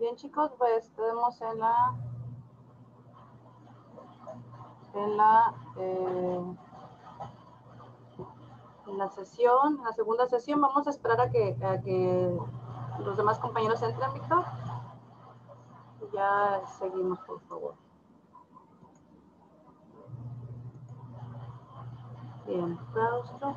Bien, chicos, pues estamos en la sesión, la segunda sesión. Vamos a esperar a que los demás compañeros entren, Víctor. Y ya seguimos, por favor. Bien, claustro.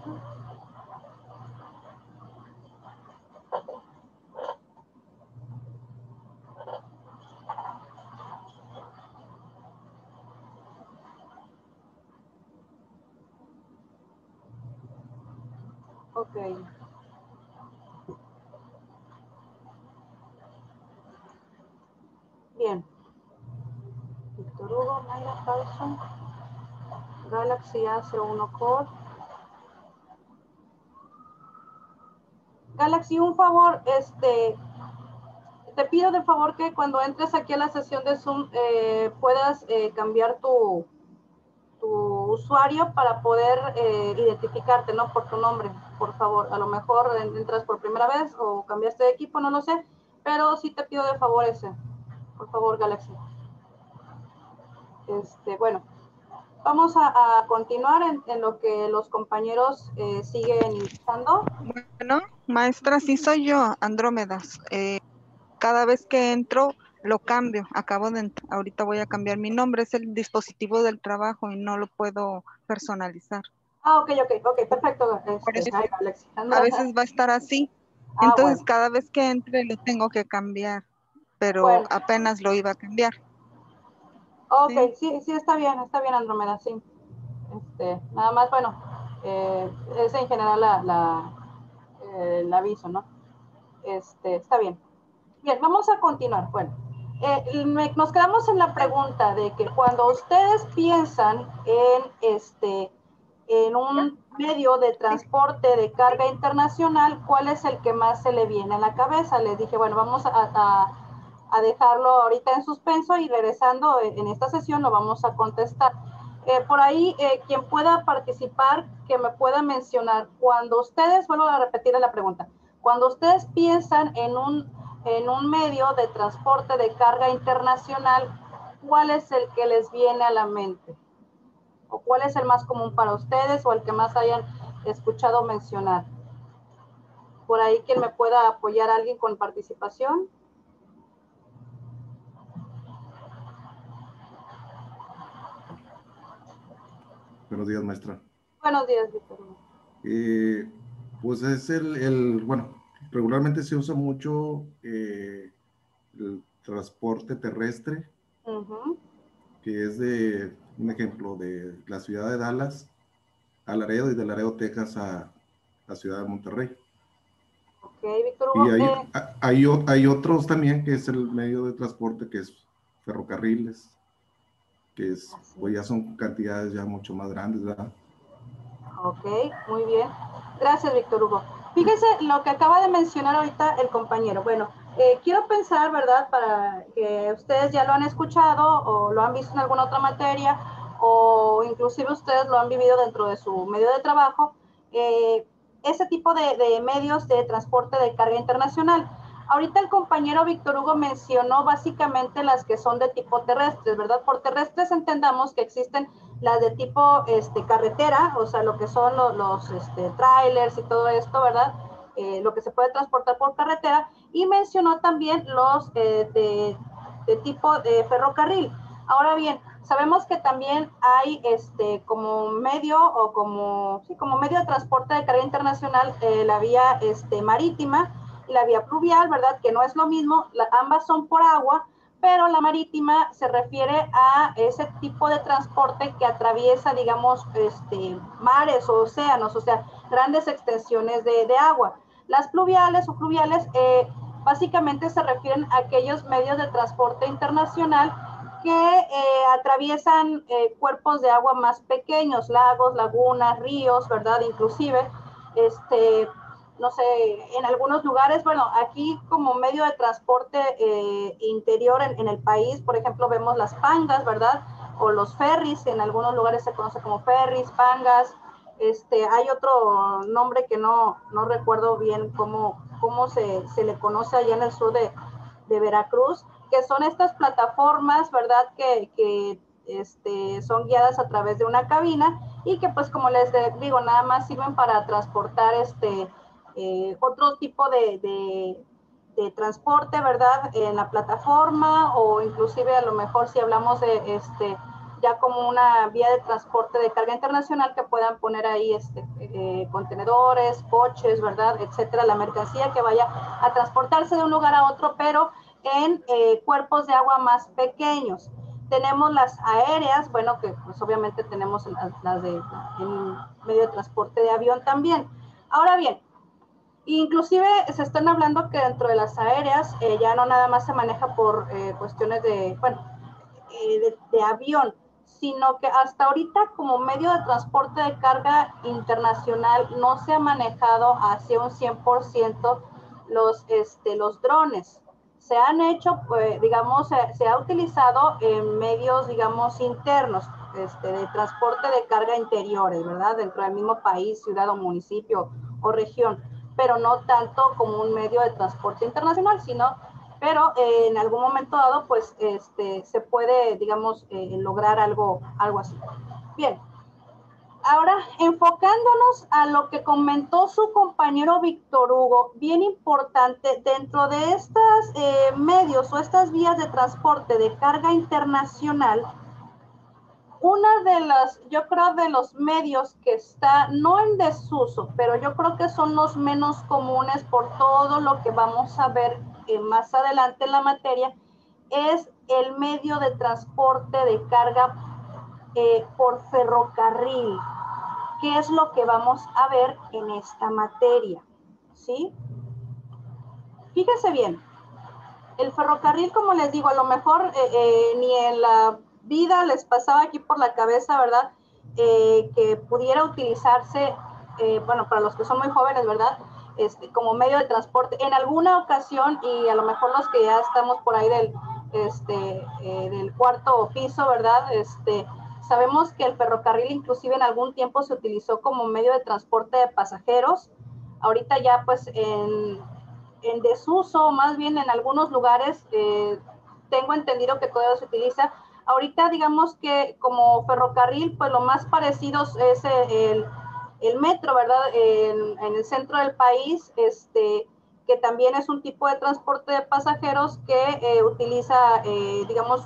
Ok. Bien. Víctor Hugo, Mayra, Carlson, Galaxy A01 Core. Galaxy, un favor, te pido de favor que cuando entres aquí a la sesión de Zoom puedas cambiar tu usuario para poder identificarte, ¿no? Por tu nombre, por favor. A lo mejor entras por primera vez o cambiaste de equipo, no lo sé, pero sí te pido de favor ese. Por favor, Galaxy. Bueno, vamos a continuar en lo que los compañeros siguen ingresando. Bueno, maestra, sí soy yo, Andrómedas. Cada vez que entro lo cambio. Acabo de entrar, ahorita voy a cambiar mi nombre. Es el dispositivo del trabajo y no lo puedo personalizar. Ah, ok, perfecto. Por eso Ay, Galaxy. a veces va a estar así. Ah, Entonces bueno. cada vez que entre lo tengo que cambiar, pero Bueno. apenas lo iba a cambiar. Ok, sí, está bien, Andrómeda, sí. Nada más, bueno, es en general el aviso, ¿no? Está bien. Bien, vamos a continuar. Bueno, nos quedamos en la pregunta de que cuando ustedes piensan en un medio de transporte de carga internacional, ¿cuál es el que más se le viene a la cabeza? Les dije, bueno, vamos a dejarlo ahorita en suspenso y regresando en esta sesión lo vamos a contestar. Por ahí, quien pueda participar, que me pueda mencionar, cuando ustedes, vuelvo a repetir la pregunta, cuando ustedes piensan en un medio de transporte de carga internacional, ¿cuál es el que les viene a la mente? ¿O cuál es el más común para ustedes o el que más hayan escuchado mencionar? Por ahí, quien me pueda apoyar, alguien con participación. Buenos días, maestra. Buenos días, Víctor. Pues es bueno, regularmente se usa mucho el transporte terrestre, que es un ejemplo, de la ciudad de Dallas a Laredo y de Laredo, Texas a la ciudad de Monterrey. Ok, Víctor Y Hugo. hay otros también, que es el medio de transporte, que es ferrocarriles, que pues ya son cantidades ya mucho más grandes, ¿verdad? Ok, muy bien. Gracias, Víctor Hugo. Fíjese lo que acaba de mencionar ahorita el compañero. Bueno, quiero pensar, ¿verdad? Para que ustedes ya lo han escuchado o lo han visto en alguna otra materia o inclusive ustedes lo han vivido dentro de su medio de trabajo, ese tipo de medios de transporte de carga internacional. Ahorita el compañero Víctor Hugo mencionó básicamente las que son de tipo terrestres, ¿verdad? Por terrestres entendamos que existen las de tipo carretera, o sea, lo que son los trailers y todo esto, ¿verdad? Lo que se puede transportar por carretera, y mencionó también los de tipo de ferrocarril. Ahora bien, sabemos que también hay como medio o como medio de transporte de carga internacional la vía marítima y la vía pluvial, ¿verdad? Que no es lo mismo, ambas son por agua, pero la marítima se refiere a ese tipo de transporte que atraviesa, digamos, mares o océanos, o sea, grandes extensiones de agua. Las pluviales o fluviales básicamente se refieren a aquellos medios de transporte internacional que atraviesan cuerpos de agua más pequeños, lagos, lagunas, ríos, ¿verdad? Inclusive, no sé, en algunos lugares, bueno, aquí como medio de transporte interior en el país, por ejemplo, vemos las pangas, ¿verdad? O los ferries, en algunos lugares se conoce como ferries, pangas. Hay otro nombre que no recuerdo bien cómo se le conoce allá en el sur Veracruz, que son estas plataformas, ¿verdad? Que son guiadas a través de una cabina y que pues como les digo, nada más sirven para transportar otro tipo de transporte, ¿verdad? En la plataforma o inclusive a lo mejor si hablamos de ya como una vía de transporte de carga internacional que puedan poner ahí contenedores, coches, ¿verdad? Etcétera, la mercancía que vaya a transportarse de un lugar a otro, pero en cuerpos de agua más pequeños. Tenemos las aéreas, bueno, que pues obviamente tenemos las de en medio de transporte de avión también. Ahora bien, inclusive se están hablando que dentro de las aéreas ya no nada más se maneja por cuestiones de, bueno, de avión, sino que hasta ahorita como medio de transporte de carga internacional no se ha manejado hacia un 100% los drones. Se han hecho, digamos, se ha utilizado en medios, digamos, internos, de transporte de carga interiores, ¿verdad? Dentro del mismo país, ciudad o municipio o región, pero no tanto como un medio de transporte internacional, sino pero en algún momento dado, pues, se puede, digamos, lograr algo así. Bien, ahora enfocándonos a lo que comentó su compañero Víctor Hugo, bien importante, dentro de estos medios o estas vías de transporte de carga internacional, una de las, yo creo, de los medios que está, no en desuso, pero yo creo que son los menos comunes por todo lo que vamos a ver más adelante en la materia, es el medio de transporte de carga por ferrocarril, que es lo que vamos a ver en esta materia, ¿sí? Fíjense bien, el ferrocarril, como les digo, a lo mejor ni en la vida les pasaba aquí por la cabeza, ¿verdad? Que pudiera utilizarse, bueno, para los que son muy jóvenes, ¿verdad? Como medio de transporte. En alguna ocasión, y a lo mejor los que ya estamos por ahí del cuarto piso, ¿verdad? Sabemos que el ferrocarril inclusive en algún tiempo se utilizó como medio de transporte de pasajeros. Ahorita ya pues en desuso, más bien en algunos lugares, tengo entendido que todavía se utiliza. Ahorita digamos que como ferrocarril, pues lo más parecido es el metro, ¿verdad? En el centro del país, que también es un tipo de transporte de pasajeros que utiliza, digamos,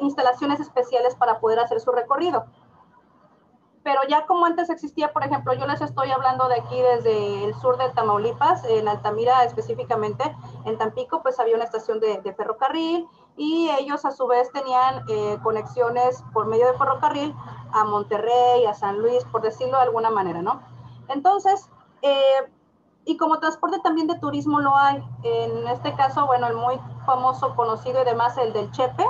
instalaciones especiales para poder hacer su recorrido. Pero ya como antes existía, por ejemplo, yo les estoy hablando de aquí desde el sur de Tamaulipas, en Altamira específicamente, en Tampico, pues había una estación de ferrocarril y ellos a su vez tenían conexiones por medio de ferrocarril a Monterrey, a San Luis, por decirlo de alguna manera, ¿no? Entonces, y como transporte también de turismo lo hay. En este caso, bueno, el muy famoso, conocido y demás, el del Chepe,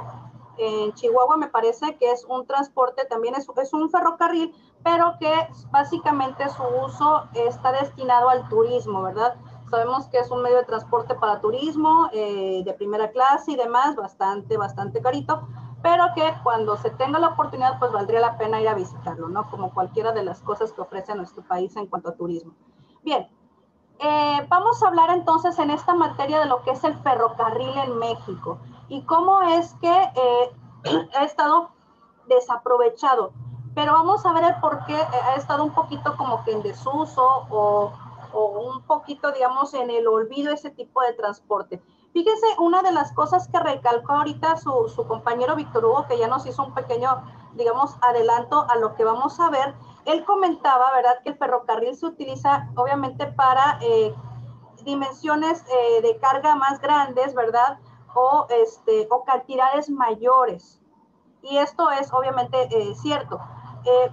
en Chihuahua me parece que es un transporte, también es un ferrocarril, pero que básicamente su uso está destinado al turismo, ¿verdad? Sabemos que es un medio de transporte para turismo, de primera clase y demás, bastante carito, pero que cuando se tenga la oportunidad, pues valdría la pena ir a visitarlo, ¿no? Como cualquiera de las cosas que ofrece nuestro país en cuanto a turismo. Bien, vamos a hablar entonces en esta materia de lo que es el ferrocarril en México y cómo es que ha estado desaprovechado. Pero vamos a ver el por qué ha estado un poquito como que en desuso o un poquito, digamos, en el olvido ese tipo de transporte. Fíjese, una de las cosas que recalcó ahorita su compañero Víctor Hugo, que ya nos hizo un pequeño, digamos, adelanto a lo que vamos a ver, él comentaba, ¿verdad?, que el ferrocarril se utiliza obviamente para dimensiones de carga más grandes, ¿verdad?, o cantidades mayores. Y esto es obviamente cierto.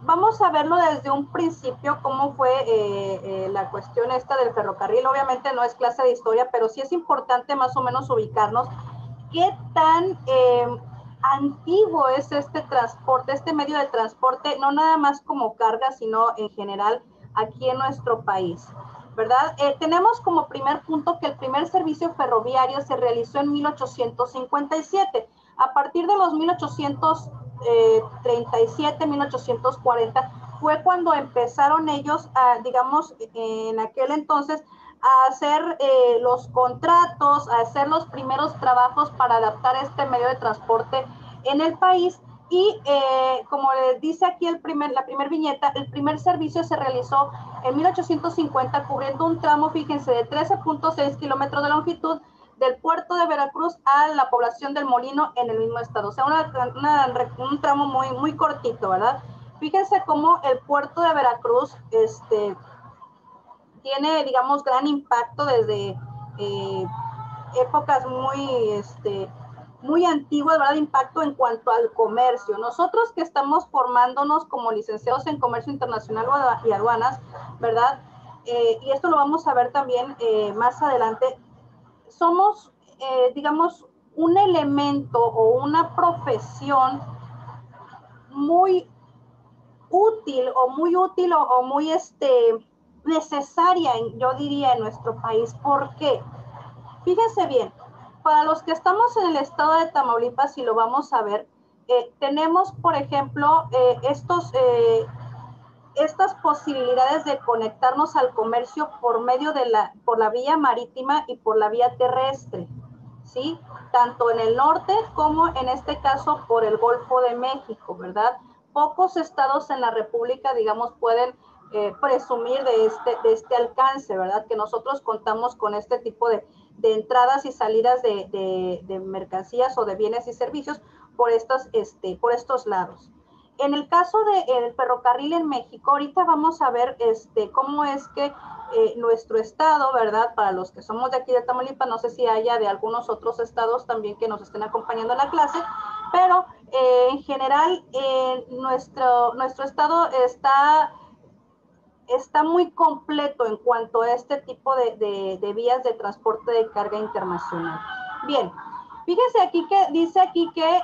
Vamos a verlo desde un principio, cómo fue la cuestión esta del ferrocarril. Obviamente no es clase de historia, pero sí es importante más o menos ubicarnos qué tan antiguo es este transporte, este medio de transporte, no nada más como carga, sino en general aquí en nuestro país, ¿verdad? Tenemos como primer punto que el primer servicio ferroviario se realizó en 1857. A partir de los 1837, 1840, fue cuando empezaron ellos, digamos, en aquel entonces, a hacer los contratos, a hacer los primeros trabajos para adaptar este medio de transporte en el país. Y como les dice aquí la primera viñeta, el primer servicio se realizó en 1850 cubriendo un tramo, fíjense, de 13.6 kilómetros de longitud del puerto de Veracruz a la población del Molino en el mismo estado. O sea, un tramo muy, muy cortito, ¿verdad? Fíjense cómo el puerto de Veracruz tiene, digamos, gran impacto desde épocas muy antiguas, ¿verdad? Impacto en cuanto al comercio. Nosotros que estamos formándonos como licenciados en comercio internacional y aduanas, ¿verdad? Y esto lo vamos a ver también más adelante, somos, digamos, un elemento o una profesión muy útil o muy necesaria, yo diría, en nuestro país. ¿Por qué? Fíjense bien, para los que estamos en el estado de Tamaulipas, y lo vamos a ver, tenemos, por ejemplo, estas posibilidades de conectarnos al comercio por la vía marítima y por la vía terrestre, ¿sí? Tanto en el norte como en este caso por el Golfo de México, ¿verdad? Pocos estados en la República, digamos, pueden presumir de este alcance, ¿verdad? Que nosotros contamos con este tipo de entradas y salidas de mercancías o de bienes y servicios por estos lados. En el caso del ferrocarril en México, ahorita vamos a ver cómo es que nuestro estado, ¿verdad? Para los que somos de aquí de Tamaulipas, no sé si haya de algunos otros estados también que nos estén acompañando en la clase, pero en general nuestro estado está muy completo en cuanto a este tipo de vías de transporte de carga internacional. Bien, fíjense aquí que dice aquí que,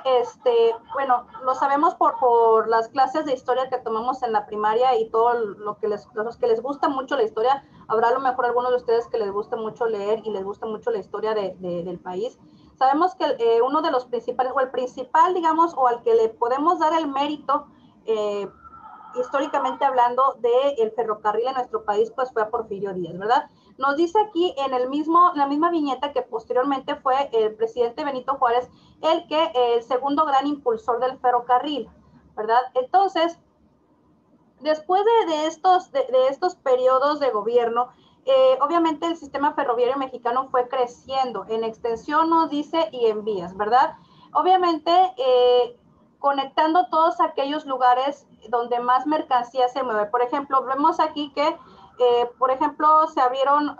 bueno, lo sabemos por las clases de historia que tomamos en la primaria y todo lo que los que les gusta mucho la historia, habrá a lo mejor algunos de ustedes que les gusta mucho leer y les gusta mucho la historia del país. Sabemos que uno de los principales, o el principal, digamos, o al que le podemos dar el mérito, históricamente hablando, del ferrocarril en nuestro país, pues fue a Porfirio Díaz, ¿verdad? Nos dice aquí en la misma viñeta que posteriormente fue el presidente Benito Juárez el segundo gran impulsor del ferrocarril, ¿verdad? Entonces, después de estos periodos de gobierno, obviamente el sistema ferroviario mexicano fue creciendo en extensión, nos dice, y en vías, ¿verdad? Obviamente, conectando todos aquellos lugares donde más mercancía se mueve. Por ejemplo, vemos aquí que, por ejemplo, se abrieron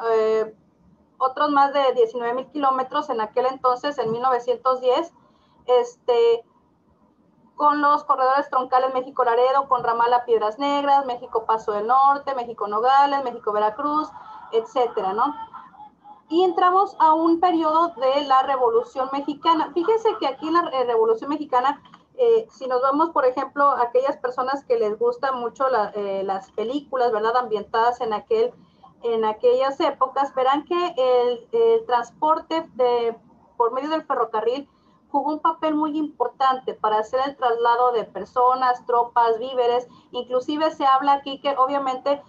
otros más de 19,000 kilómetros en aquel entonces, en 1910, con los corredores troncales México-Laredo, con ramal a Piedras Negras, México-Paso del Norte, México-Nogales, México-Veracruz, etcétera, ¿no? Y entramos a un periodo de la Revolución Mexicana. Fíjense que aquí en la Revolución Mexicana, si nos vemos, por ejemplo, aquellas personas que les gustan mucho las películas, ¿verdad?, ambientadas en aquellas épocas, verán que el transporte por medio del ferrocarril jugó un papel muy importante para hacer el traslado de personas, tropas, víveres. Inclusive se habla aquí que obviamente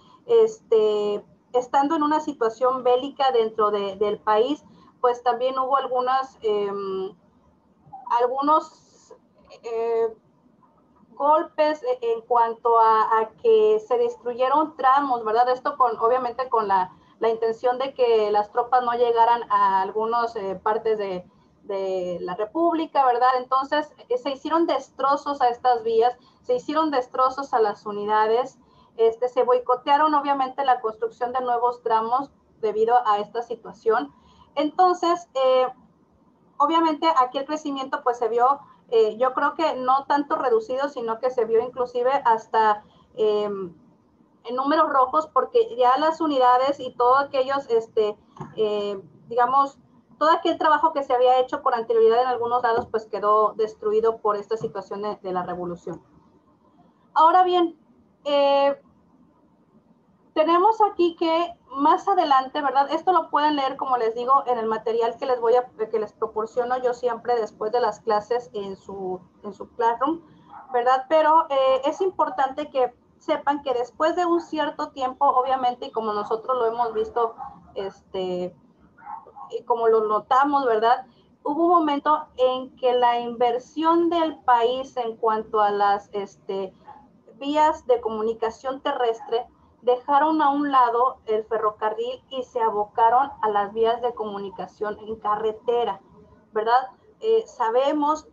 estando en una situación bélica dentro del país, pues también hubo algunos golpes en cuanto a que se destruyeron tramos, ¿verdad? Esto obviamente con la intención de que las tropas no llegaran a algunas partes de la República, ¿verdad? Entonces se hicieron destrozos a estas vías, se hicieron destrozos a las unidades, se boicotearon obviamente la construcción de nuevos tramos debido a esta situación. Entonces, obviamente aquí el crecimiento pues se vio, yo creo que no tanto reducido, sino que se vio inclusive hasta en números rojos, porque ya las unidades y todos aquellos, digamos, todo aquel trabajo que se había hecho con anterioridad en algunos lados, pues quedó destruido por esta situación de la revolución. Ahora bien, tenemos aquí que más adelante, ¿verdad? Esto lo pueden leer, como les digo, en el material que les proporciono yo siempre después de las clases en su Classroom, ¿verdad? Pero es importante que sepan que después de un cierto tiempo, obviamente, y como nosotros lo hemos visto, y como lo notamos, ¿verdad? Hubo un momento en que la inversión del país en cuanto a las vías de comunicación terrestre dejaron a un lado el ferrocarril y se abocaron a las vías de comunicación en carretera, ¿verdad? Sabemos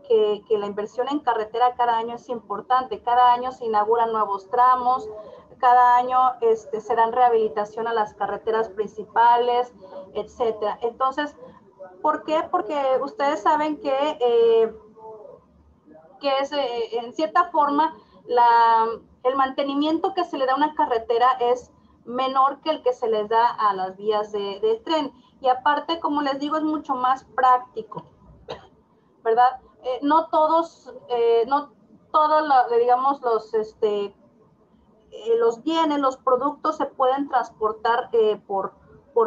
que la inversión en carretera cada año es importante, cada año se inauguran nuevos tramos, cada año se dan rehabilitación a las carreteras principales, etcétera. Entonces, ¿por qué? Porque ustedes saben que es en cierta forma el mantenimiento que se le da a una carretera es menor que el que se les da a las vías de tren. Y aparte, como les digo, es mucho más práctico, ¿verdad? No todos, digamos, los bienes, los productos se pueden transportar por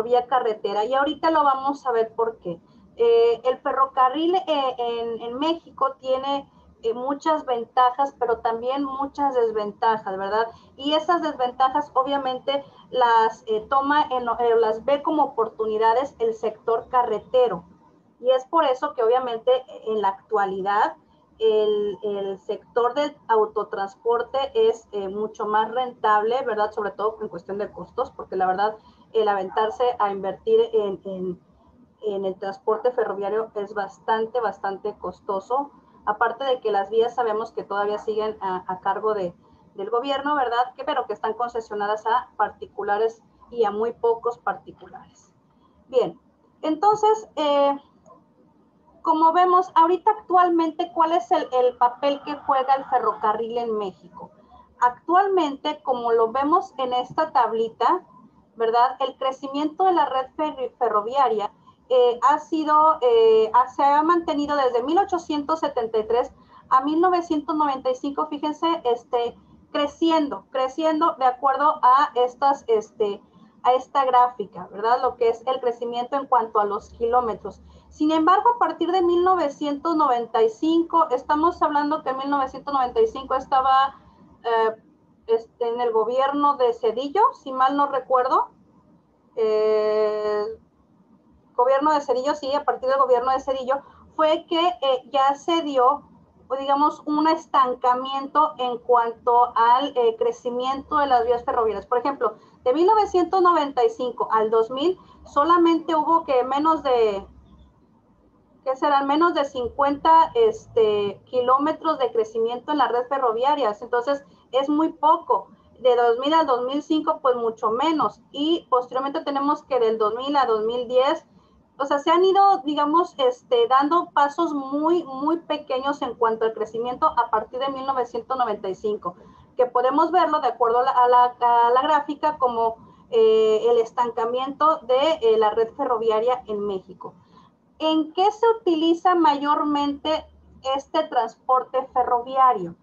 vía carretera. Y ahorita lo vamos a ver por qué. El ferrocarril en México tiene muchas ventajas, pero también muchas desventajas, ¿verdad? Y esas desventajas obviamente las las ve como oportunidades el sector carretero. Y es por eso que obviamente en la actualidad el sector del autotransporte es mucho más rentable, ¿verdad? Sobre todo en cuestión de costos, porque la verdad el aventarse a invertir en el transporte ferroviario es bastante costoso. Aparte de que las vías sabemos que todavía siguen a cargo del gobierno, ¿verdad? Pero que están concesionadas a particulares y a muy pocos particulares. Bien, entonces, como vemos ahorita actualmente, ¿cuál es el papel que juega el ferrocarril en México? Actualmente, como lo vemos en esta tablita, ¿verdad? El crecimiento de la red ferroviaria se ha mantenido desde 1873 a 1995, fíjense, creciendo de acuerdo a esta gráfica, ¿verdad? Lo que es el crecimiento en cuanto a los kilómetros. Sin embargo, a partir de 1995, estamos hablando que en 1995 estaba en el gobierno de Zedillo, si mal no recuerdo. Gobierno de Zedillo, sí, a partir del gobierno de Zedillo, fue que ya se dio, digamos, un estancamiento en cuanto al crecimiento de las vías ferroviarias. Por ejemplo, de 1995 al 2000, solamente hubo que menos de 50 kilómetros de crecimiento en la red ferroviaria. Entonces, es muy poco. De 2000 al 2005, pues mucho menos. Y posteriormente tenemos que del 2000 a 2010, o sea, se han ido, digamos, dando pasos muy pequeños en cuanto al crecimiento a partir de 1995, que podemos verlo de acuerdo a la gráfica como el estancamiento de la red ferroviaria en México. ¿En qué se utiliza mayormente este transporte ferroviario?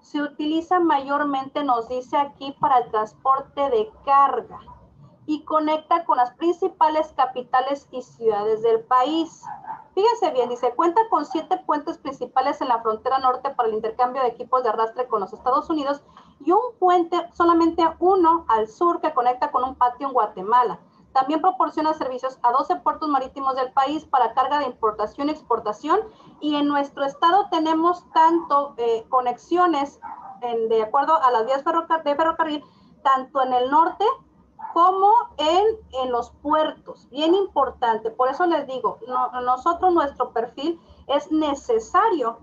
Se utiliza mayormente, nos dice aquí, para el transporte de carga y conecta con las principales capitales y ciudades del país. Fíjense bien, dice, cuenta con 7 puentes principales en la frontera norte para el intercambio de equipos de arrastre con los Estados Unidos y un puente, solamente uno al sur, que conecta con un patio en Guatemala. También proporciona servicios a 12 puertos marítimos del país para carga de importación y exportación. Y en nuestro estado tenemos tanto conexiones de acuerdo a las vías de ferrocarril, tanto en el norte como en los puertos. Bien importante. Por eso les digo, nosotros, nuestro perfil es necesario,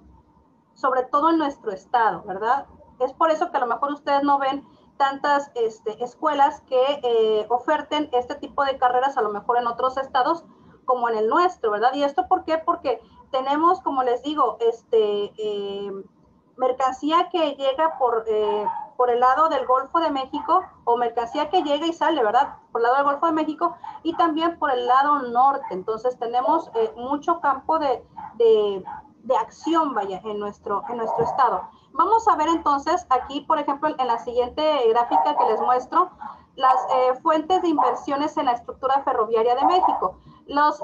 sobre todo en nuestro estado, ¿verdad? Es por eso que a lo mejor ustedes no ven tantas escuelas que oferten este tipo de carreras, a lo mejor en otros estados como en el nuestro, ¿verdad? ¿Y esto por qué? Porque tenemos, como les digo, mercancía que llega por el lado del Golfo de México, o mercancía que llega y sale, ¿verdad? Por el lado del Golfo de México y también por el lado norte. Entonces tenemos mucho campo de acción, vaya, en nuestro estado. Vamos a ver entonces aquí, por ejemplo, en la siguiente gráfica que les muestro, las fuentes de inversiones en la estructura ferroviaria de México. Las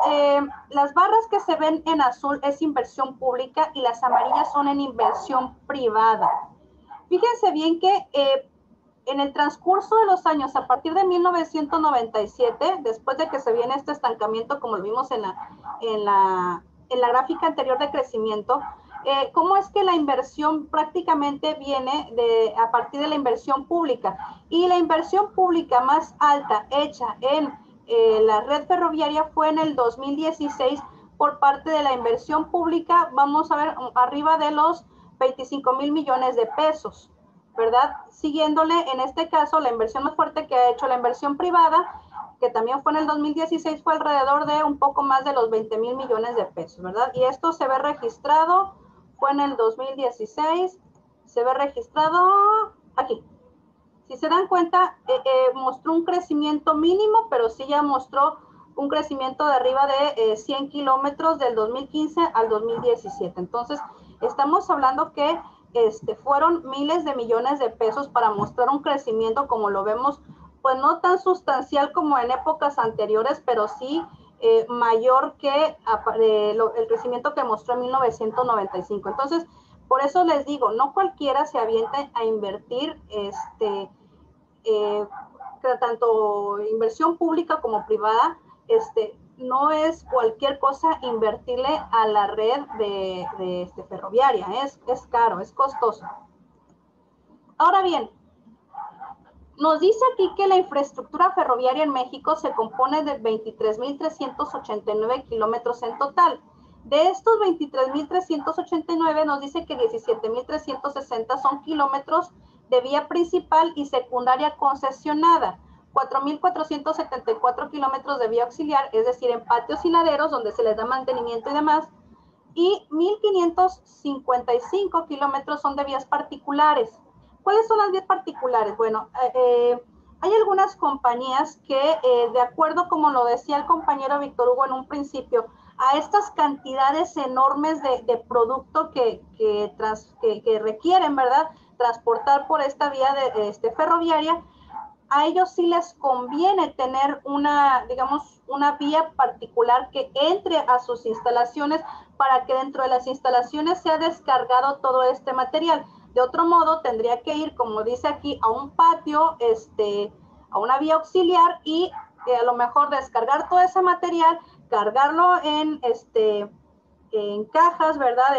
barras que se ven en azul es inversión pública y las amarillas son en inversión privada. Fíjense bien que En el transcurso de los años, a partir de 1997, después de que se viene este estancamiento, como lo vimos en la gráfica anterior de crecimiento, cómo es que la inversión prácticamente viene a partir de la inversión pública. Y la inversión pública más alta hecha en la red ferroviaria fue en el 2016 por parte de la inversión pública, vamos a ver, arriba de los 25,000 millones de pesos, ¿verdad? Siguiéndole, en este caso, la inversión más fuerte que ha hecho la inversión privada, que también fue en el 2016, fue alrededor de un poco más de los 20,000 millones de pesos, ¿verdad? Y esto se ve registrado, fue en el 2016, se ve registrado aquí. Si se dan cuenta, mostró un crecimiento mínimo, pero sí ya mostró un crecimiento de arriba de 100 kilómetros del 2015 al 2017. Entonces, estamos hablando que fueron miles de millones de pesos para mostrar un crecimiento, como lo vemos, pues no tan sustancial como en épocas anteriores, pero sí mayor que el crecimiento que mostró en 1995. Entonces, por eso les digo, no cualquiera se avienta a invertir tanto inversión pública como privada, no es cualquier cosa invertirle a la red de ferroviaria, es caro, es costoso. Ahora bien, nos dice aquí que la infraestructura ferroviaria en México se compone de 23,389 kilómetros en total. De estos 23,389 nos dice que 17,360 son kilómetros de vía principal y secundaria concesionada, 4,474 kilómetros de vía auxiliar, es decir, en patios y laderos donde se les da mantenimiento y demás, y 1,555 kilómetros son de vías particulares. ¿Cuáles son las vías particulares? Bueno, hay algunas compañías que, de acuerdo, como lo decía el compañero Víctor Hugo en un principio, a estas cantidades enormes de producto que requieren, ¿verdad?, transportar por esta vía ferroviaria, a ellos sí les conviene tener digamos, una vía particular que entre a sus instalaciones para que dentro de las instalaciones sea descargado todo este material. De otro modo, tendría que ir, como dice aquí, a un patio, a una vía auxiliar y a lo mejor descargar todo ese material, cargarlo en cajas, ¿verdad?,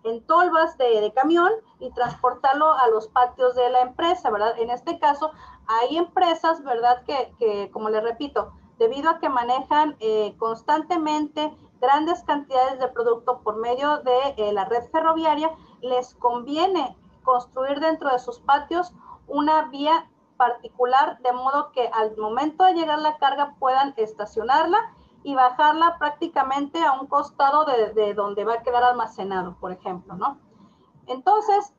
en tolvas de camión y transportarlo a los patios de la empresa, ¿verdad? En este caso, hay empresas, ¿verdad?, que como les repito, debido a que manejan constantemente grandes cantidades de producto por medio de la red ferroviaria, les conviene construir dentro de sus patios una vía particular, de modo que al momento de llegar la carga puedan estacionarla y bajarla prácticamente a un costado de donde va a quedar almacenado, por ejemplo, ¿no? Entonces,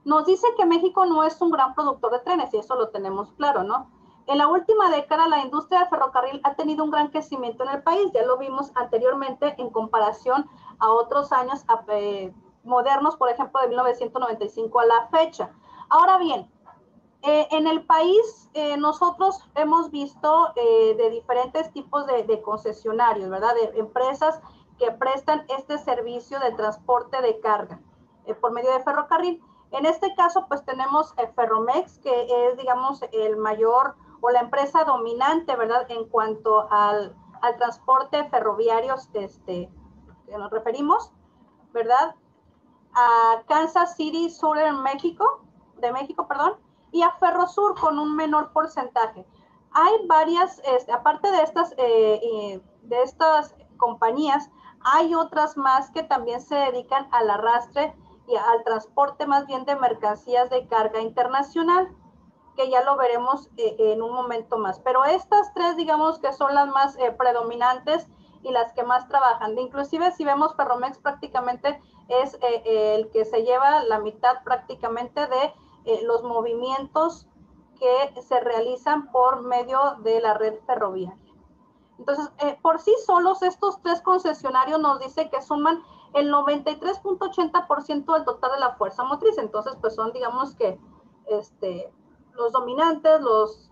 nos dice que México no es un gran productor de trenes, y eso lo tenemos claro, ¿no? En la última década, la industria del ferrocarril ha tenido un gran crecimiento en el país, ya lo vimos anteriormente en comparación a otros años modernos, por ejemplo, de 1995 a la fecha. Ahora bien, en el país nosotros hemos visto de diferentes tipos de concesionarios, ¿verdad? De empresas que prestan este servicio de transporte de carga por medio de ferrocarril. En este caso, pues tenemos Ferromex, que es, digamos, el mayor o la empresa dominante, ¿verdad?, en cuanto al transporte ferroviario que nos referimos, ¿verdad? A Kansas City Southern México, y a Ferrosur con un menor porcentaje. Hay varias, aparte de estas compañías, hay otras más que también se dedican al arrastre y al transporte más bien de mercancías de carga internacional, que ya lo veremos en un momento más. Pero estas tres, digamos que son las más predominantes y las que más trabajan. Inclusive si vemos Ferromex, prácticamente es el que se lleva la mitad prácticamente de los movimientos que se realizan por medio de la red ferroviaria. Entonces, por sí solos, estos tres concesionarios nos dice que suman el 93,80% del total de la fuerza motriz. Entonces, pues son, digamos que, los dominantes, los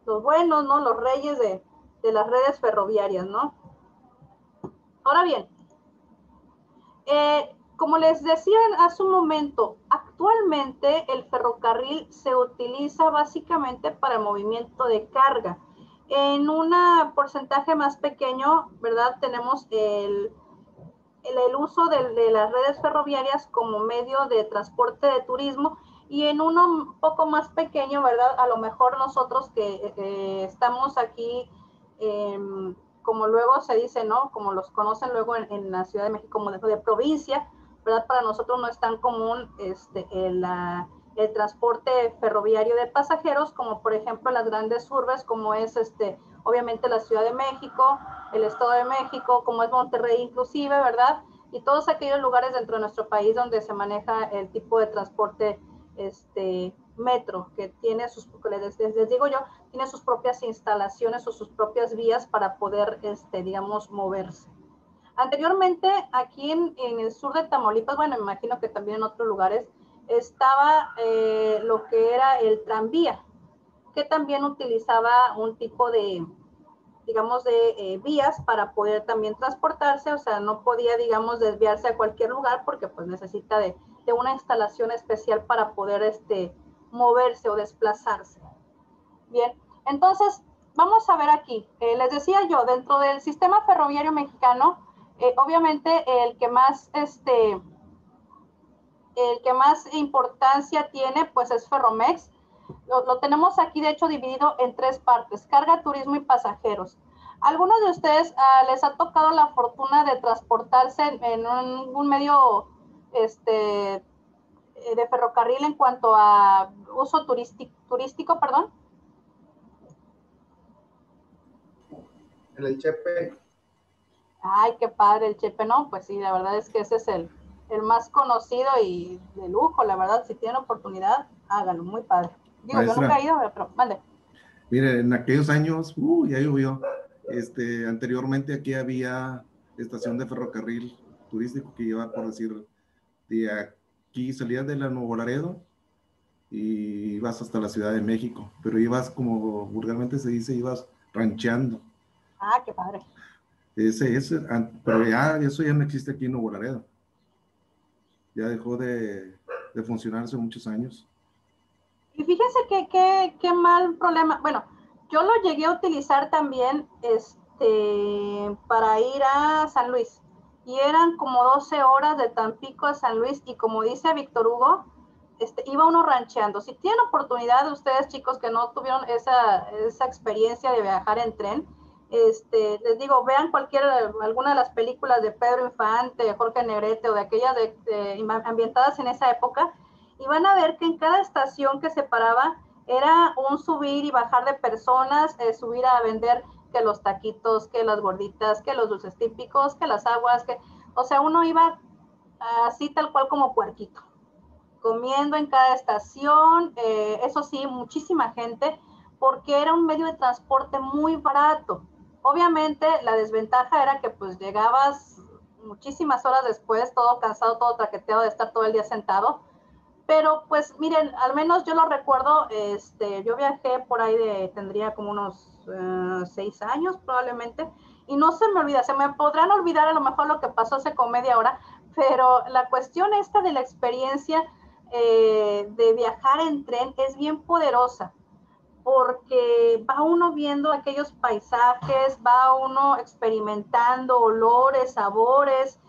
buenos, ¿no?, los reyes de las redes ferroviarias, ¿no? Ahora bien, como les decía hace un momento, actualmente actualmente el ferrocarril se utiliza básicamente para el movimiento de carga. En un porcentaje más pequeño, ¿verdad? Tenemos el uso de las redes ferroviarias como medio de transporte de turismo, y en uno un poco más pequeño, ¿verdad? A lo mejor nosotros que estamos aquí, como luego se dice, ¿no? Como los conocen luego en la Ciudad de México como de provincia, ¿verdad? Para nosotros no es tan común el transporte ferroviario de pasajeros, como por ejemplo las grandes urbes, como es obviamente la Ciudad de México, el Estado de México, como es Monterrey inclusive, ¿verdad? Y todos aquellos lugares dentro de nuestro país donde se maneja el tipo de transporte metro, que tiene sus, les digo yo, tiene sus propias instalaciones o sus propias vías para poder, digamos, moverse. Anteriormente, aquí en el sur de Tamaulipas, bueno, me imagino que también en otros lugares, estaba lo que era el tranvía, que también utilizaba un tipo de, digamos, de vías para poder también transportarse, o sea, no podía, digamos, desviarse a cualquier lugar porque pues necesita de una instalación especial para poder moverse o desplazarse. Bien, entonces, vamos a ver aquí, les decía yo, dentro del sistema ferroviario mexicano, obviamente el que más importancia tiene, pues es Ferromex. Lo tenemos aquí, de hecho, dividido en tres partes: carga, turismo y pasajeros. ¿Algunos de ustedes les ha tocado la fortuna de transportarse en un medio de ferrocarril en cuanto a uso turístico, perdón? En el Chepe. Ay, qué padre el Chepe, ¿no? Pues sí, la verdad es que ese es el más conocido y de lujo, la verdad. Si tienen oportunidad, háganlo, muy padre. Digo, Maestra, yo nunca he ido, pero mande. Mire, en aquellos años, ya llovió. Anteriormente aquí había estación de ferrocarril turístico que iba, por decir, de aquí salías de la Nuevo Laredo y ibas hasta la Ciudad de México, pero ibas, como vulgarmente se dice, ibas rancheando. Ah, qué padre. Pero ya eso ya no existe aquí en Nuevo Laredo. Ya dejó de funcionar hace muchos años. Y fíjense qué mal problema. Bueno, yo lo llegué a utilizar también para ir a San Luis. Y eran como 12 horas de Tampico a San Luis. Y como dice Víctor Hugo, iba uno rancheando. Si tienen oportunidad de ustedes, chicos, que no tuvieron esa experiencia de viajar en tren, les digo, vean alguna de las películas de Pedro Infante, Jorge Negrete o de aquellas ambientadas en esa época, y van a ver que en cada estación que se paraba era un subir y bajar de personas, subir a vender que los taquitos, que las gorditas, que los dulces típicos, que las aguas, o sea, uno iba así tal cual como puerquito, comiendo en cada estación, eso sí, muchísima gente, porque era un medio de transporte muy barato. Obviamente la desventaja era que pues llegabas muchísimas horas después, todo cansado, todo traqueteado de estar todo el día sentado, pero pues miren, al menos yo lo recuerdo, yo viajé por ahí tendría como unos 6 años probablemente, y no se me olvida, se me podrán olvidar a lo mejor lo que pasó hace como media hora, pero la cuestión esta de la experiencia de viajar en tren es bien poderosa, porque va uno viendo aquellos paisajes, va uno experimentando olores, sabores,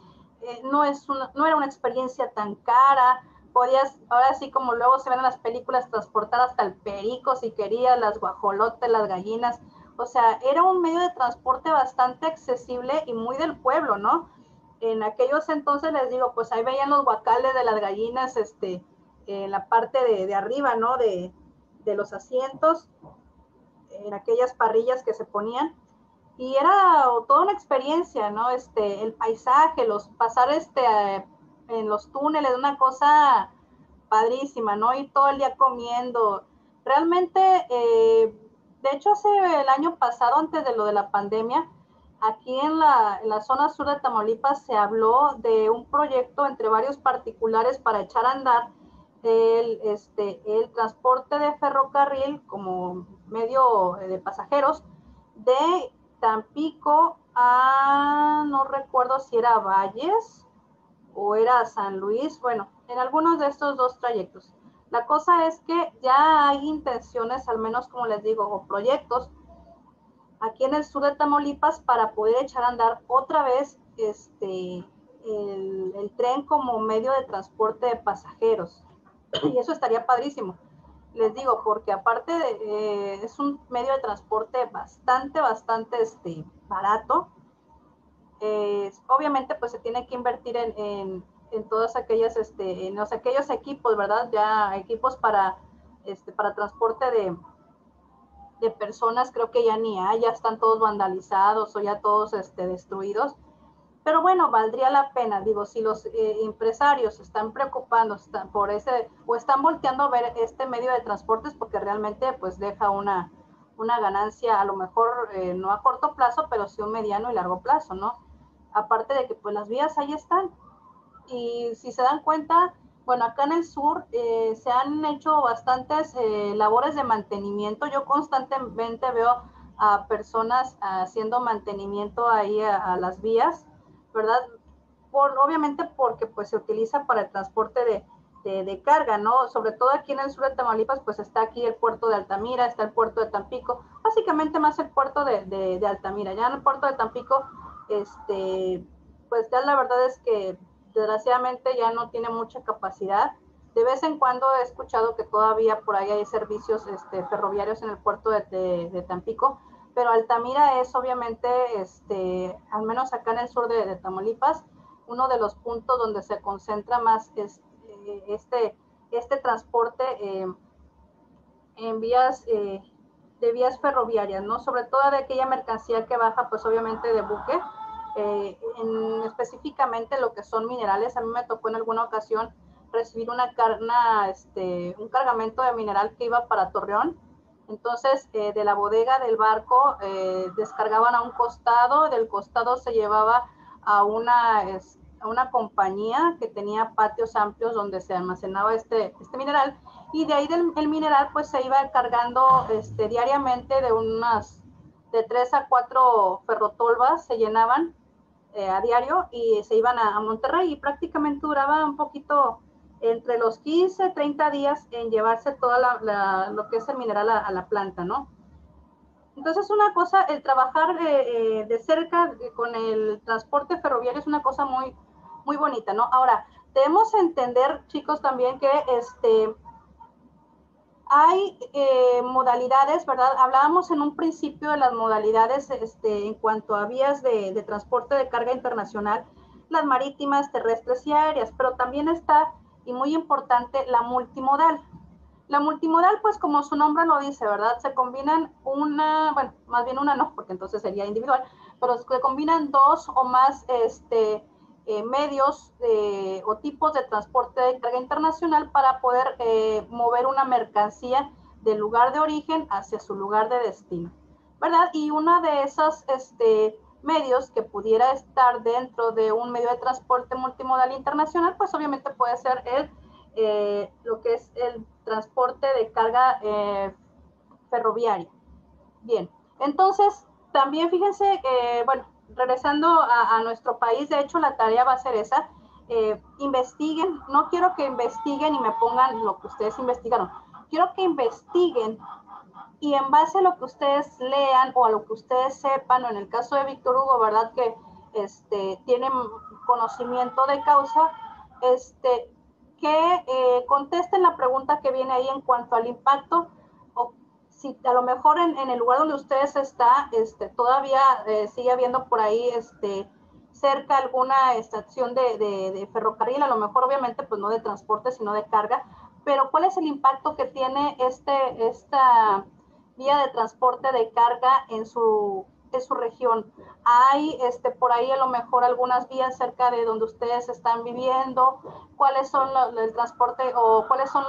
no era una experiencia tan cara, podías, ahora sí como luego se ven en las películas, transportar hasta el perico si querías, las guajolotes, las gallinas, o sea, era un medio de transporte bastante accesible y muy del pueblo, ¿no? En aquellos entonces, les digo, pues ahí veían los guacales de las gallinas, en la parte de arriba, ¿no? De los asientos, en aquellas parrillas que se ponían, y era toda una experiencia, ¿no? El paisaje, pasar en los túneles, una cosa padrísima, ¿no? Y todo el día comiendo. Realmente, de hecho, el año pasado, antes de lo de la pandemia, aquí en la zona sur de Tamaulipas se habló de un proyecto entre varios particulares para echar a andar el transporte de ferrocarril como medio de pasajeros de Tampico a, no recuerdo si era Valles o era San Luis, bueno, en algunos de estos dos trayectos. La cosa es que ya hay intenciones, al menos como les digo, o proyectos aquí en el sur de Tamaulipas para poder echar a andar otra vez el tren como medio de transporte de pasajeros. Y eso estaría padrísimo. Les digo, porque aparte es un medio de transporte bastante barato. Obviamente pues se tiene que invertir en todas aquellas, en aquellos equipos, ¿verdad? Ya equipos para transporte de personas, creo que ya ni hay, ya están todos vandalizados o ya todos destruidos. Pero bueno, valdría la pena, digo, si los empresarios están preocupando por ese, o están volteando a ver este medio de transportes porque realmente pues deja una ganancia, a lo mejor no a corto plazo, pero sí un mediano y largo plazo, ¿no? Aparte de que pues las vías ahí están. Y si se dan cuenta, bueno, acá en el sur se han hecho bastantes labores de mantenimiento. Yo constantemente veo a personas haciendo mantenimiento ahí a las vías, ¿verdad? Obviamente porque pues se utiliza para el transporte de carga, ¿no? Sobre todo aquí en el sur de Tamaulipas, pues está aquí el puerto de Altamira, está el puerto de Tampico, básicamente más el puerto de Altamira. Ya en el puerto de Tampico, pues ya la verdad es que desgraciadamente ya no tiene mucha capacidad. De vez en cuando he escuchado que todavía por ahí hay servicios ferroviarios en el puerto de Tampico, pero Altamira es obviamente, al menos acá en el sur de Tamaulipas, uno de los puntos donde se concentra más este transporte en vías de vías ferroviarias, ¿no? Sobre todo de aquella mercancía que baja, pues obviamente de buque, específicamente lo que son minerales. A mí me tocó en alguna ocasión recibir un cargamento de mineral que iba para Torreón. Entonces, de la bodega del barco descargaban a un costado, del costado se llevaba a una compañía que tenía patios amplios donde se almacenaba este mineral, y de ahí el mineral pues se iba cargando diariamente de 3 a 4 ferrotolvas, se llenaban a diario y se iban a Monterrey, y prácticamente duraba un poquito entre los 15, 30 días en llevarse toda lo que es el mineral a la planta, ¿no? Entonces una cosa, el trabajar de cerca con el transporte ferroviario es una cosa muy, muy bonita, ¿no? Ahora, debemos entender, chicos, también que hay modalidades, ¿verdad? Hablábamos en un principio de las modalidades en cuanto a vías de transporte de carga internacional, las marítimas, terrestres y aéreas, pero también está, y muy importante, la multimodal. La multimodal, pues como su nombre lo dice, ¿verdad? Se combinan bueno, más bien una no, porque entonces sería individual, pero se combinan dos o más medios o tipos de transporte de carga internacional para poder mover una mercancía del lugar de origen hacia su lugar de destino, ¿verdad? Y una de esas medios que pudiera estar dentro de un medio de transporte multimodal internacional, pues obviamente puede ser lo que es el transporte de carga ferroviaria. Bien, entonces también fíjense, bueno, regresando a nuestro país, de hecho la tarea va a ser esa, investiguen, no quiero que investiguen y me pongan lo que ustedes investigaron, quiero que investiguen y en base a lo que ustedes lean o a lo que ustedes sepan, o en el caso de Víctor Hugo, ¿verdad? Que tienen conocimiento de causa, que contesten la pregunta que viene ahí en cuanto al impacto, o si a lo mejor en el lugar donde ustedes está, todavía sigue habiendo por ahí cerca alguna estación de ferrocarril, a lo mejor obviamente pues no de transporte, sino de carga, pero ¿cuál es el impacto que tiene esta vía de transporte de carga en su región? Hay por ahí a lo mejor algunas vías cerca de donde ustedes están viviendo, cuáles son el transporte o cuáles son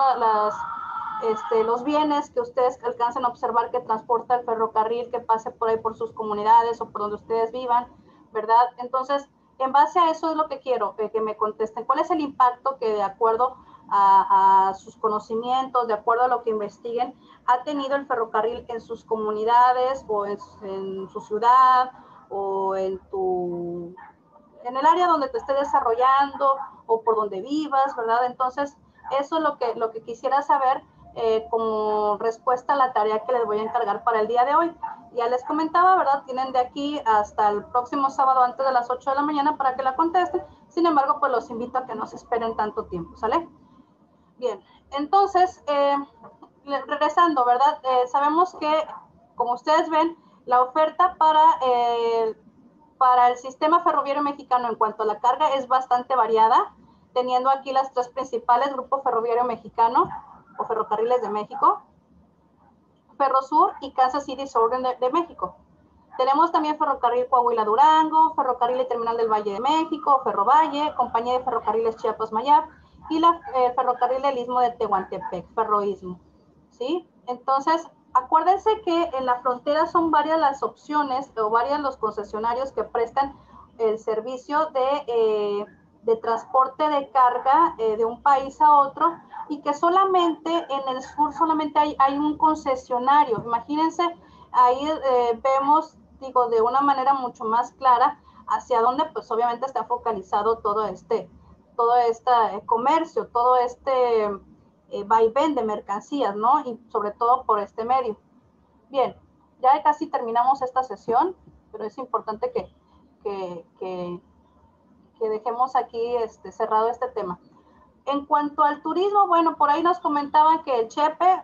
los bienes que ustedes alcancen a observar que transporta el ferrocarril, que pase por ahí por sus comunidades o por donde ustedes vivan, ¿verdad? Entonces, en base a eso es lo que quiero que me contesten. ¿Cuál es el impacto que de acuerdo a sus conocimientos, de acuerdo a lo que investiguen, ha tenido el ferrocarril en sus comunidades o en su ciudad o en en el área donde te esté desarrollando o por donde vivas, ¿verdad? Entonces, eso es lo que quisiera saber como respuesta a la tarea que les voy a encargar para el día de hoy. Ya les comentaba, ¿verdad? Tienen de aquí hasta el próximo sábado antes de las 8 de la mañana para que la contesten. Sin embargo, pues los invito a que no se esperen tanto tiempo, ¿sale? Bien, entonces, regresando, ¿verdad? Sabemos que, como ustedes ven, la oferta para el sistema ferroviario mexicano en cuanto a la carga es bastante variada, teniendo aquí las tres principales: Grupo Ferroviario Mexicano o Ferrocarriles de México, Ferrosur y Kansas City Southern de México. Tenemos también Ferrocarril Coahuila-Durango, Ferrocarril y Terminal del Valle de México, Ferrovalle, Compañía de Ferrocarriles Chiapas-Mayap y la Ferrocarril del Istmo de Tehuantepec, Ferroistmo, ¿sí? Entonces, acuérdense que en la frontera son varias las opciones o varios los concesionarios que prestan el servicio de transporte de carga de un país a otro, y que solamente en el sur solamente hay un concesionario. Imagínense, ahí vemos, digo, de una manera mucho más clara hacia dónde pues obviamente está focalizado todo este comercio, todo este vaivén de mercancías, ¿no? Y sobre todo por este medio. Bien, ya casi terminamos esta sesión, pero es importante que dejemos aquí cerrado este tema. En cuanto al turismo, bueno, por ahí nos comentaban que el Chepe,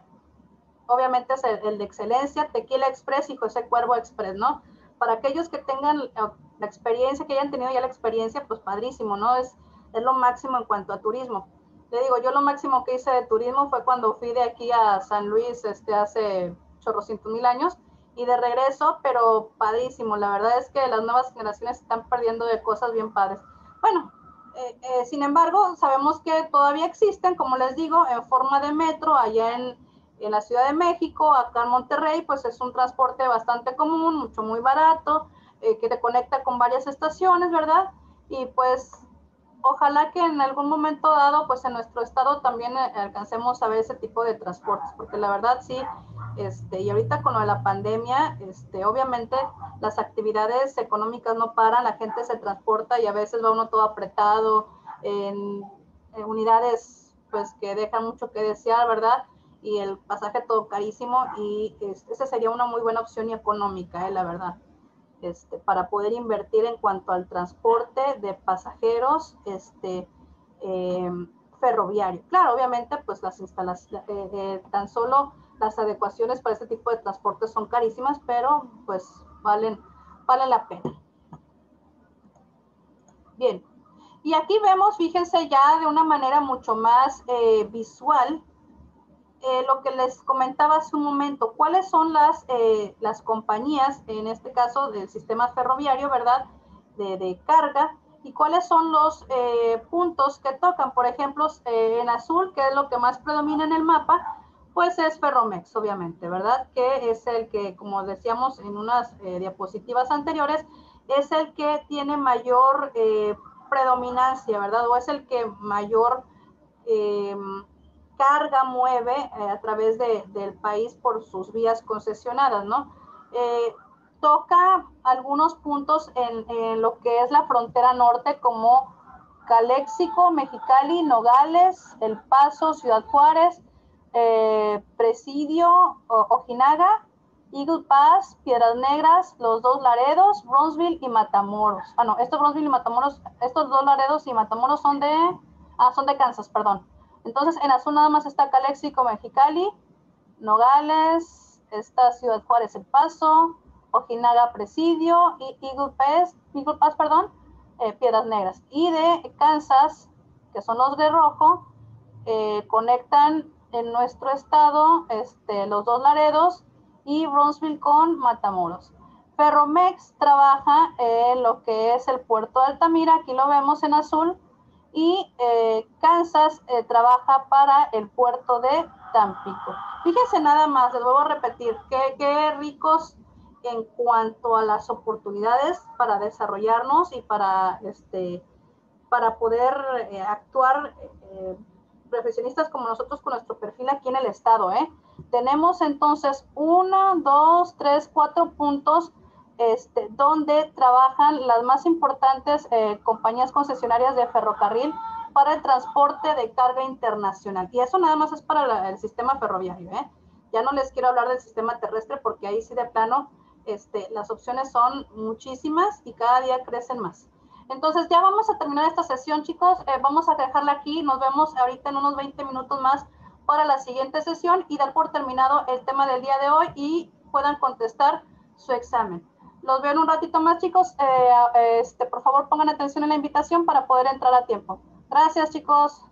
obviamente es el de excelencia, Tequila Express y José Cuervo Express, ¿no? Para aquellos que tengan la experiencia, que hayan tenido ya la experiencia, pues padrísimo, ¿no? Es lo máximo en cuanto a turismo. Le digo, yo lo máximo que hice de turismo fue cuando fui de aquí a San Luis hace chorrocientos mil años, y de regreso, pero padrísimo. La verdad es que las nuevas generaciones se están perdiendo de cosas bien padres. Bueno, sin embargo, sabemos que todavía existen, como les digo, en forma de metro, allá en la Ciudad de México, acá en Monterrey, pues es un transporte bastante común, muy barato, que te conecta con varias estaciones, ¿verdad? Y pues ojalá que en algún momento dado, pues en nuestro estado también alcancemos a ver ese tipo de transportes, porque la verdad sí, y ahorita con lo de la pandemia, obviamente las actividades económicas no paran, la gente se transporta y a veces va uno todo apretado en unidades pues que dejan mucho que desear, ¿verdad? Y el pasaje todo carísimo, y esa sería una muy buena opción y económica, la verdad. Para poder invertir en cuanto al transporte de pasajeros ferroviario. Claro, obviamente, pues las instalaciones, tan solo las adecuaciones para este tipo de transporte son carísimas, pero pues valen la pena. Bien, y aquí vemos, fíjense ya de una manera mucho más visual, lo que les comentaba hace un momento, cuáles son las compañías, en este caso del sistema ferroviario, ¿verdad?, de carga, y cuáles son los puntos que tocan. Por ejemplo, en azul, que es lo que más predomina en el mapa, pues es Ferromex, obviamente, ¿verdad?, que es el que, como decíamos en unas diapositivas anteriores, es el que tiene mayor predominancia, ¿verdad?, o es el que mayor carga mueve a través del país por sus vías concesionadas, ¿no? Toca algunos puntos en lo que es la frontera norte, como Calexico, Mexicali, Nogales, El Paso, Ciudad Juárez, Presidio, Ojinaga, Eagle Pass, Piedras Negras, Los Dos Laredos, Bronzeville y Matamoros. Ah, no, estos Bronzeville y Matamoros, estos Dos Laredos y Matamoros son de Kansas, perdón. Entonces, en azul nada más está Calexico, Mexicali, Nogales, está Ciudad Juárez, El Paso, Ojinaga, Presidio, y Eagle Pass, Piedras Negras. Y de Kansas, que son los de rojo, conectan en nuestro estado los Dos Laredos y Bronzeville con Matamoros. Ferromex trabaja en lo que es el puerto de Altamira, aquí lo vemos en azul, y Kansas trabaja para el puerto de Tampico. Fíjense nada más, les vuelvo a repetir, qué ricos en cuanto a las oportunidades para desarrollarnos y para poder actuar profesionistas como nosotros con nuestro perfil aquí en el estado. Tenemos entonces 1, 2, 3, 4 puntos donde trabajan las más importantes compañías concesionarias de ferrocarril para el transporte de carga internacional. Y eso nada más es para el sistema ferroviario, ¿eh? Ya no les quiero hablar del sistema terrestre porque ahí sí de plano las opciones son muchísimas y cada día crecen más. Entonces ya vamos a terminar esta sesión, chicos. Vamos a dejarla aquí. Nos vemos ahorita en unos 20 minutos más para la siguiente sesión y dar por terminado el tema del día de hoy y puedan contestar su examen. Los veo en un ratito más, chicos. Por favor, pongan atención en la invitación para poder entrar a tiempo. Gracias, chicos.